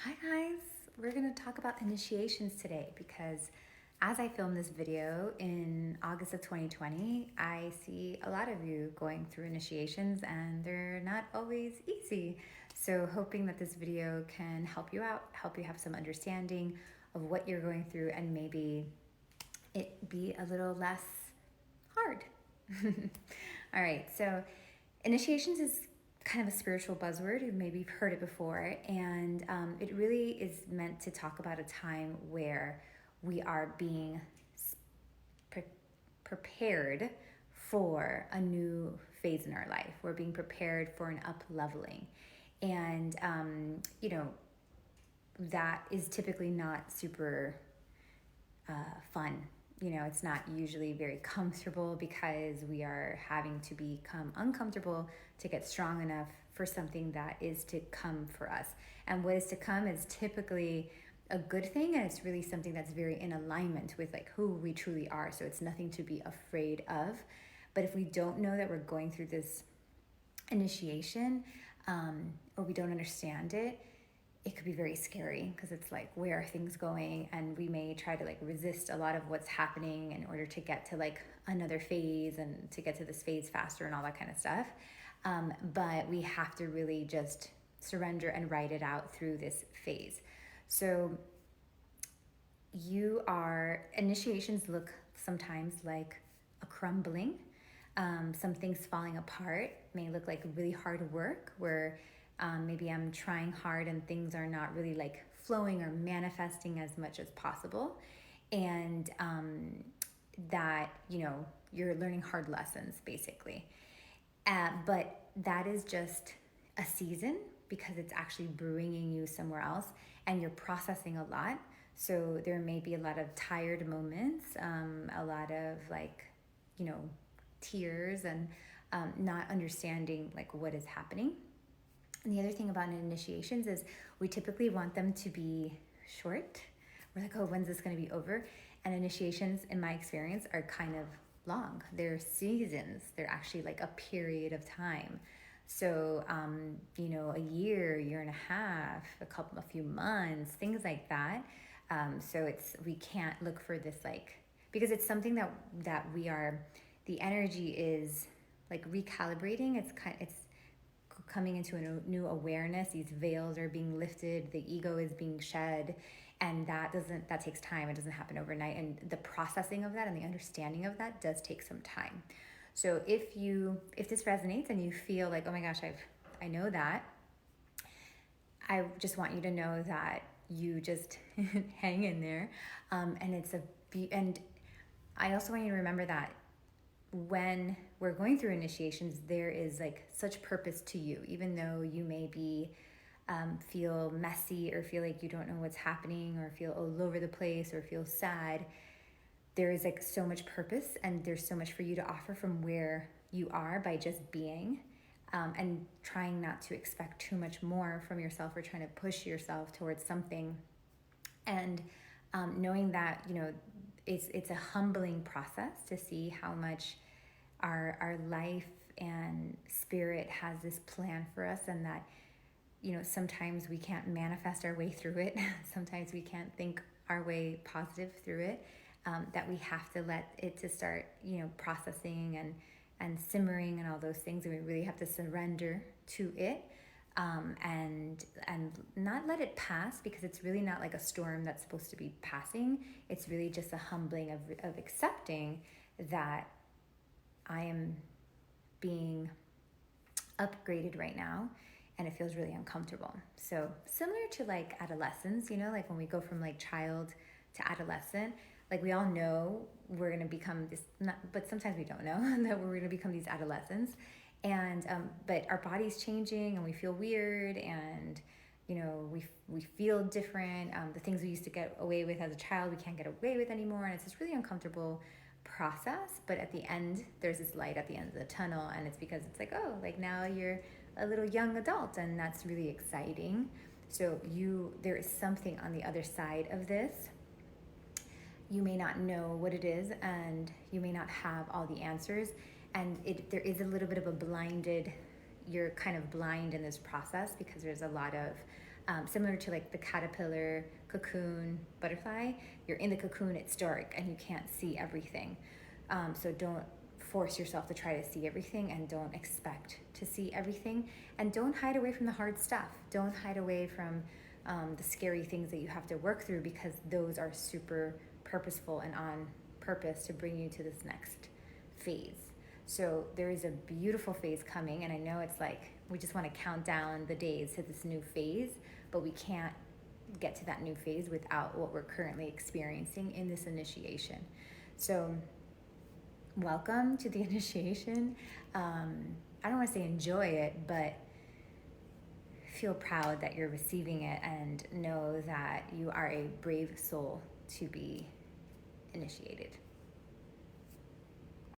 Hi guys, we're going to talk about initiations today because as I film this video in August of 2020, I see a lot of you going through initiations and they're not always easy. So hoping that this video can help you out, help you have some understanding of what you're going through and maybe it be a little less hard. All right, so initiations is kind of a spiritual buzzword. You maybe you've heard it before, and it really is meant to talk about a time where we are being prepared for a new phase in our life. We're being prepared for an up leveling, and that is typically not super fun. It's not usually very comfortable because we are having to become uncomfortable to get strong enough for something that is to come for us. And what is to come is typically a good thing, and it's really something that's very in alignment with like who we truly are. So it's nothing to be afraid of. But if we don't know that we're going through this initiation, or we don't understand it, it could be very scary because it's like, where are things going? And we may try to like resist a lot of what's happening in order to get to like another phase and to get to this phase faster and all that kind of stuff. But we have to really just surrender and ride it out through this phase. So initiations look sometimes like a crumbling. Some things falling apart may look like really hard work where maybe I'm trying hard and things are not really like flowing or manifesting as much as possible. And that, you're learning hard lessons basically. But that is just a season because it's actually bringing you somewhere else and you're processing a lot. So there may be a lot of tired moments, a lot of tears and not understanding like what is happening. And the other thing about initiations is we typically want them to be short. We're like, oh, when's this going to be over? And initiations, in my experience, are kind of long. They're seasons. They're actually like a period of time. So, a year and a half, a few months, things like that. So we can't look for this because it's something that the energy is like recalibrating. It's coming into a new awareness. These veils are being lifted, the ego is being shed, and that takes time. It doesn't happen overnight, and the processing of that and the understanding of that does take some time. So if this resonates and you feel like, oh my gosh, I know that, I just want you to know that you just hang in there, and I also want you to remember that when we're going through initiations, there is like such purpose to you, even though you may be feel messy or feel like you don't know what's happening or feel all over the place or feel sad. There is like so much purpose and there's so much for you to offer from where you are by just being, and trying not to expect too much more from yourself or trying to push yourself towards something. And knowing that, it's a humbling process to see how much our life and spirit has this plan for us, and that sometimes we can't manifest our way through it. Sometimes we can't think our way positive through it, that we have to let it to start processing and simmering and all those things, and we really have to surrender to it, and not let it pass, because it's really not like a storm that's supposed to be passing. It's really just a humbling of accepting that I am being upgraded right now and it feels really uncomfortable. So similar to like adolescence, like when we go from like child to adolescent, like we all know we're going to become this, but sometimes we don't know that we're going to become these adolescents. And but our body's changing and we feel weird, and we feel different. The things we used to get away with as a child, we can't get away with anymore, and it's this really uncomfortable process. But at the end, there's this light at the end of the tunnel, and it's because it's like, oh, like now you're a little young adult, and that's really exciting. So there is something on the other side of this. You may not know what it is, and you may not have all the answers, and there is a little bit of you're kind of blind in this process because there's a lot of Similar to like the caterpillar, cocoon, butterfly. You're in the cocoon, it's dark, and you can't see everything. So don't force yourself to try to see everything, and don't expect to see everything. And don't hide away from the hard stuff. Don't hide away from the scary things that you have to work through, because those are super purposeful and on purpose to bring you to this next phase. So there is a beautiful phase coming, and I know it's like we just want to count down the days to this new phase, but we can't get to that new phase without what we're currently experiencing in this initiation. So welcome to the initiation. I don't want to say enjoy it, but feel proud that you're receiving it, and know that you are a brave soul to be initiated.